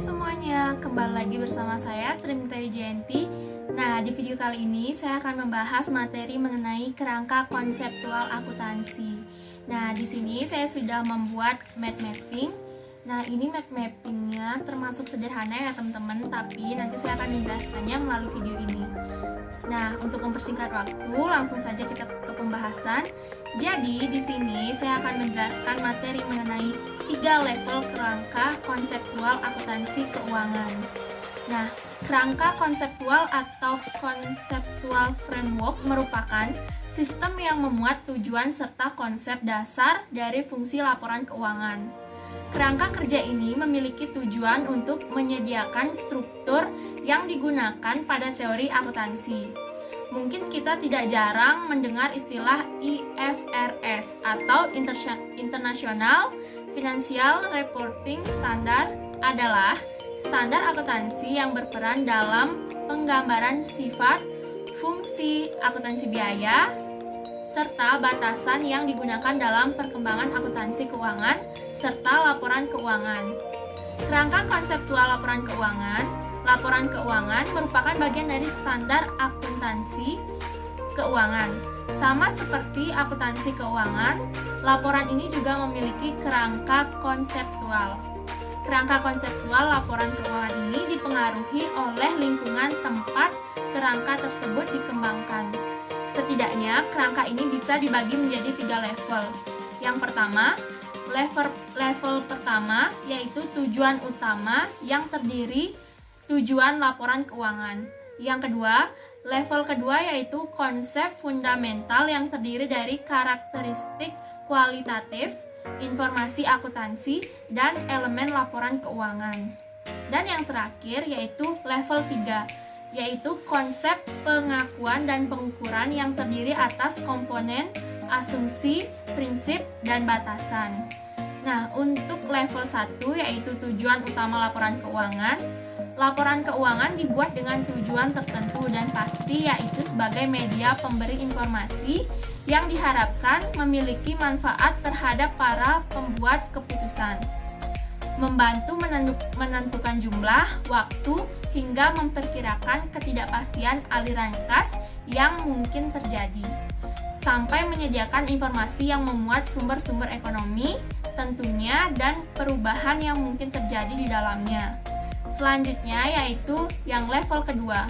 semuanya, kembali lagi bersama saya Trimita Wijayanti. Nah, di video kali ini saya akan membahas materi mengenai kerangka konseptual akuntansi. Nah, di sini saya sudah membuat mind mapping. Nah, ini mind mappingnya termasuk sederhana ya teman-teman, tapi nanti saya akan menjelaskannya melalui video ini. Nah, untuk mempersingkat waktu, langsung saja kita ke pembahasan. Jadi, di sini saya akan menjelaskan materi mengenai 3 level kerangka konseptual akuntansi keuangan. Nah, kerangka konseptual atau conceptual framework merupakan sistem yang memuat tujuan serta konsep dasar dari fungsi laporan keuangan. Kerangka kerja ini memiliki tujuan untuk menyediakan struktur yang digunakan pada teori akuntansi. Mungkin kita tidak jarang mendengar istilah IFRS atau International Financial Reporting Standard adalah standar akuntansi yang berperan dalam penggambaran sifat, fungsi akuntansi biaya, serta batasan yang digunakan dalam perkembangan akuntansi keuangan serta laporan keuangan. Kerangka konseptual laporan keuangan merupakan bagian dari standar akuntansi keuangan. Sama seperti akuntansi keuangan, laporan ini juga memiliki kerangka konseptual. Kerangka konseptual laporan keuangan ini dipengaruhi oleh lingkungan tempat kerangka tersebut dikembangkan. Setidaknya, kerangka ini bisa dibagi menjadi 3 level. Yang pertama, level pertama yaitu tujuan utama yang terdiri tujuan laporan keuangan. Yang kedua, level kedua yaitu konsep fundamental yang terdiri dari karakteristik kualitatif, informasi akuntansi, dan elemen laporan keuangan. Dan yang terakhir yaitu level 3, yaitu konsep pengakuan dan pengukuran yang terdiri atas komponen, asumsi, prinsip, dan batasan. Nah, untuk level 1 yaitu tujuan utama laporan keuangan. Laporan keuangan dibuat dengan tujuan tertentu dan pasti, yaitu sebagai media pemberi informasi yang diharapkan memiliki manfaat terhadap para pembuat keputusan, membantu menentukan jumlah, waktu, hingga memperkirakan ketidakpastian aliran kas yang mungkin terjadi, sampai menyediakan informasi yang memuat sumber-sumber ekonomi tentunya dan perubahan yang mungkin terjadi di dalamnya. Selanjutnya yaitu yang level kedua.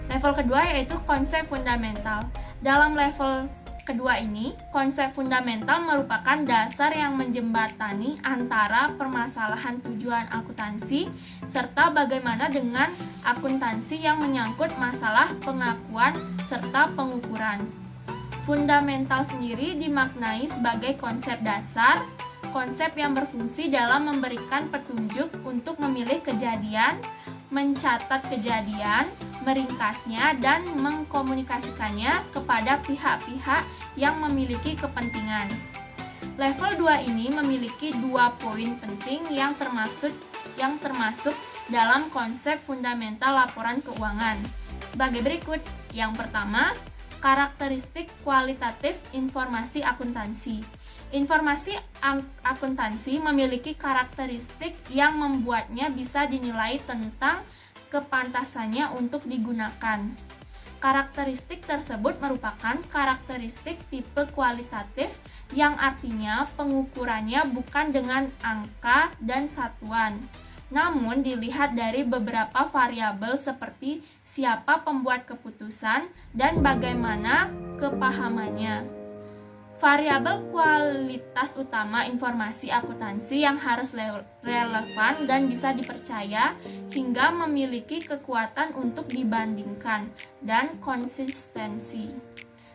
Level kedua yaitu konsep fundamental. Dalam level kedua ini, konsep fundamental merupakan dasar yang menjembatani antara permasalahan tujuan akuntansi serta bagaimana dengan akuntansi yang menyangkut masalah pengakuan serta pengukuran. Fundamental sendiri dimaknai sebagai konsep dasar, konsep yang berfungsi dalam memberikan petunjuk untuk memilih kejadian, mencatat kejadian, meringkasnya, dan mengkomunikasikannya kepada pihak-pihak yang memiliki kepentingan. Level 2 ini memiliki 2 poin penting yang termasuk dalam konsep fundamental laporan keuangan. Sebagai berikut. Yang pertama, karakteristik kualitatif informasi akuntansi. Informasi akuntansi memiliki karakteristik yang membuatnya bisa dinilai tentang kepantasannya untuk digunakan. Karakteristik tersebut merupakan karakteristik tipe kualitatif yang artinya pengukurannya bukan dengan angka dan satuan, namun dilihat dari beberapa variabel seperti siapa pembuat keputusan dan bagaimana kepahamannya. Variabel kualitas utama informasi akuntansi yang harus relevan dan bisa dipercaya hingga memiliki kekuatan untuk dibandingkan dan konsistensi.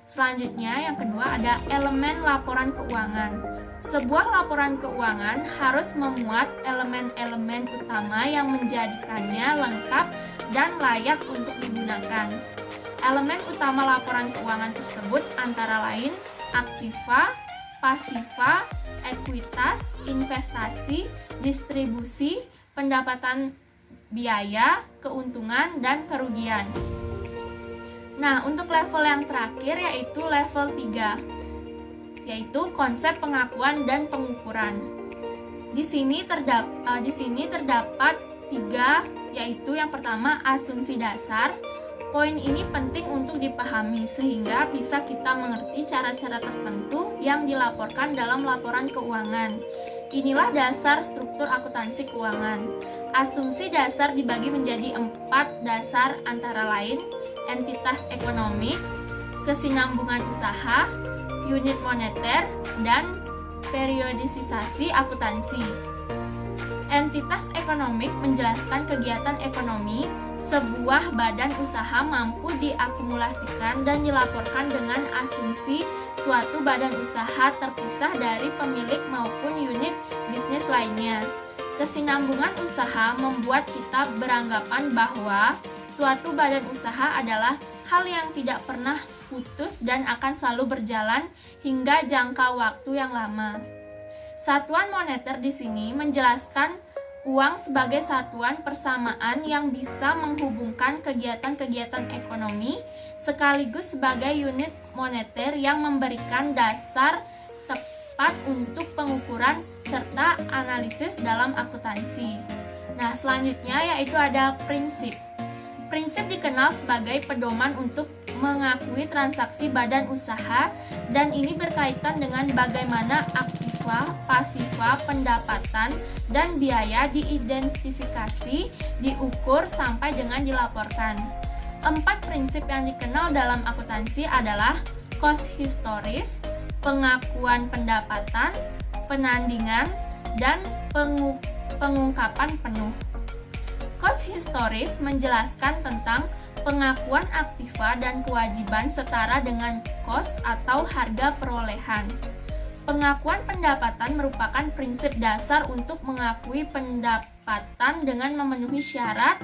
Selanjutnya yang kedua ada elemen laporan keuangan. Sebuah laporan keuangan harus memuat elemen-elemen utama yang menjadikannya lengkap dan layak untuk digunakan. Elemen utama laporan keuangan tersebut antara lain aktiva, pasiva, ekuitas, investasi, distribusi, pendapatan biaya, keuntungan, dan kerugian. Nah, untuk level yang terakhir yaitu level 3, yaitu konsep pengakuan dan pengukuran. Di sini terdapat 3, yaitu yang pertama asumsi dasar. Poin ini penting untuk dipahami sehingga bisa kita mengerti cara-cara tertentu yang dilaporkan dalam laporan keuangan. Inilah dasar struktur akuntansi keuangan. Asumsi dasar dibagi menjadi 4 dasar, antara lain entitas ekonomi, kesinambungan usaha, unit moneter, dan periodisasi akuntansi. Entitas ekonomik menjelaskan kegiatan ekonomi sebuah badan usaha mampu diakumulasikan dan dilaporkan dengan asumsi suatu badan usaha terpisah dari pemilik maupun unit bisnis lainnya. Kesinambungan usaha membuat kita beranggapan bahwa suatu badan usaha adalah hal yang tidak pernah putus dan akan selalu berjalan hingga jangka waktu yang lama. Satuan moneter di sini menjelaskan uang sebagai satuan persamaan yang bisa menghubungkan kegiatan-kegiatan ekonomi sekaligus sebagai unit moneter yang memberikan dasar tepat untuk pengukuran serta analisis dalam akuntansi. Nah, selanjutnya yaitu ada prinsip. Prinsip dikenal sebagai pedoman untuk mengakui transaksi badan usaha dan ini berkaitan dengan bagaimana aktiva, pasiva, pendapatan, dan biaya diidentifikasi, diukur, sampai dengan dilaporkan. 4 prinsip yang dikenal dalam akuntansi adalah cost historis, pengakuan pendapatan, penandingan, dan pengungkapan penuh. Cost historis menjelaskan tentang pengakuan aktiva dan kewajiban setara dengan cost atau harga perolehan. Pengakuan pendapatan merupakan prinsip dasar untuk mengakui pendapatan dengan memenuhi syarat,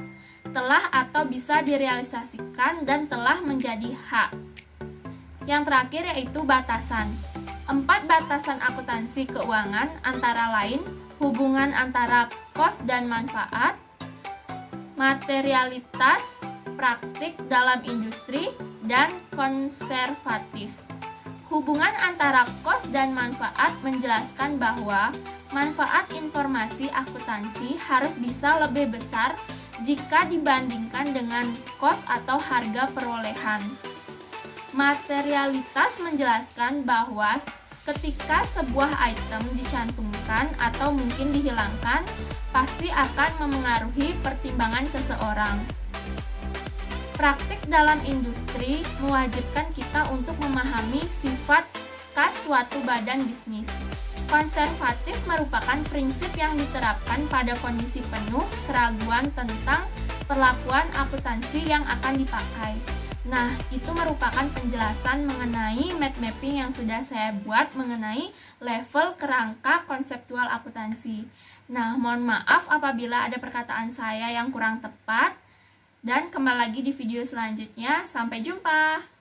telah atau bisa direalisasikan dan telah menjadi hak. Yang terakhir yaitu batasan. 4 batasan akuntansi keuangan antara lain hubungan antara cost dan manfaat, materialitas, praktik dalam industri, dan konservatif. Hubungan antara cost dan manfaat menjelaskan bahwa manfaat informasi akuntansi harus bisa lebih besar jika dibandingkan dengan cost atau harga perolehan. Materialitas menjelaskan bahwa ketika sebuah item dicantumkan atau mungkin dihilangkan, pasti akan memengaruhi pertimbangan seseorang. Praktik dalam industri mewajibkan kita untuk memahami sifat khas suatu badan bisnis. Konservatif merupakan prinsip yang diterapkan pada kondisi penuh keraguan tentang perlakuan akuntansi yang akan dipakai. Nah, itu merupakan penjelasan mengenai map mapping yang sudah saya buat mengenai level kerangka konseptual akuntansi. Nah, mohon maaf apabila ada perkataan saya yang kurang tepat. Dan kembali lagi di video selanjutnya. Sampai jumpa!